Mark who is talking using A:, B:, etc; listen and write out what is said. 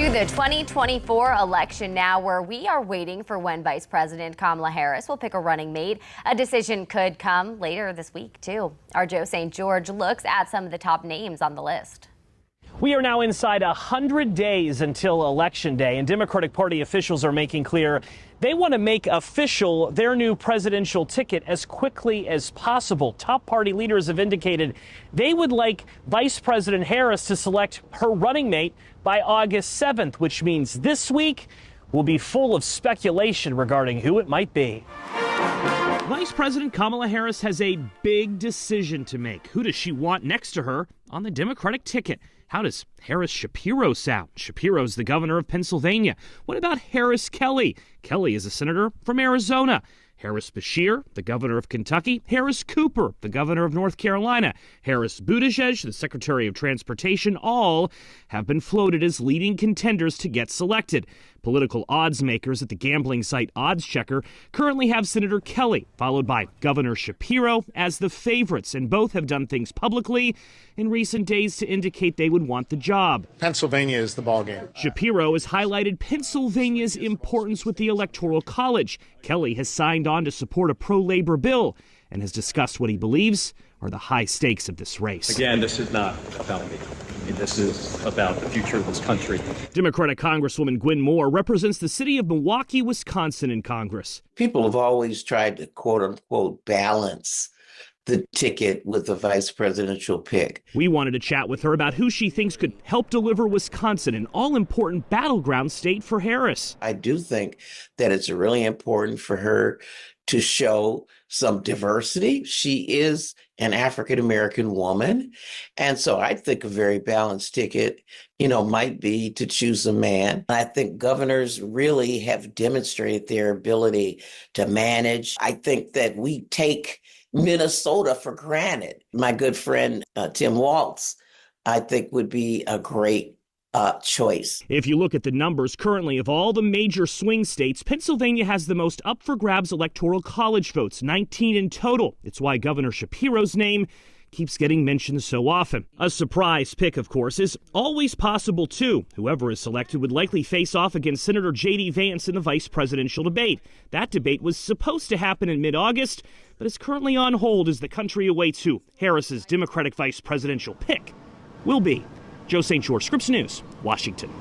A: To the 2024 election now, where we are waiting for when Vice President Kamala Harris will pick a running mate. A decision could come later this week, too. Our Joe St. George looks at some of the top names on the list.
B: We are now inside 100 days until Election Day, and Democratic Party officials are making clear they want to make official their new presidential ticket as quickly as possible. Top party leaders have indicated they would like Vice President Harris to select her running mate by August 7th, which means this week will be full of speculation regarding who it might be. Vice President Kamala Harris has a big decision to make. Who does she want next to her on the Democratic ticket? How does Harris Shapiro sound? Shapiro's the governor of Pennsylvania. What about Harris Kelly? Kelly is a senator from Arizona. Harris Bashir, the governor of Kentucky. Harris Cooper, the governor of North Carolina. Harris Buttigieg, the secretary of transportation. All have been floated as leading contenders to get selected. Political odds makers at the gambling site OddsChecker currently have Senator Kelly, followed by Governor Shapiro, as the favorites, and both have done things publicly in recent days to indicate they would want the job.
C: Pennsylvania is the ballgame.
B: Shapiro has highlighted Pennsylvania's importance with the Electoral College. Kelly has signed on to support a pro-labor bill and has discussed what he believes are the high stakes of this race.
D: Again, this is not about me. This is about the future of this country.
B: Democratic Congresswoman Gwen Moore represents the city of Milwaukee, Wisconsin in Congress.
E: People have always tried to, quote unquote, balance the ticket with the vice presidential pick.
B: We wanted to chat with her about who she thinks could help deliver Wisconsin, an all-important battleground state for Harris.
E: I do think that it's really important for her to show some diversity. She is an African-American woman. And so I think a very balanced ticket, might be to choose a man. I think governors really have demonstrated their ability to manage. I think that we take Minnesota for granted. My good friend, Tim Walz, I think would be a great choice.
B: If you look at the numbers currently of all the major swing states, Pennsylvania has the most up for grabs electoral college votes, 19 in total. It's why Governor Shapiro's name keeps getting mentioned so often. A surprise pick, of course, is always possible too. Whoever is selected would likely face off against Senator J.D. Vance in the vice presidential debate. That debate was supposed to happen in mid-August, but is currently on hold as the country awaits who Harris's Democratic vice presidential pick will be. Joe St. George, Scripps News, Washington.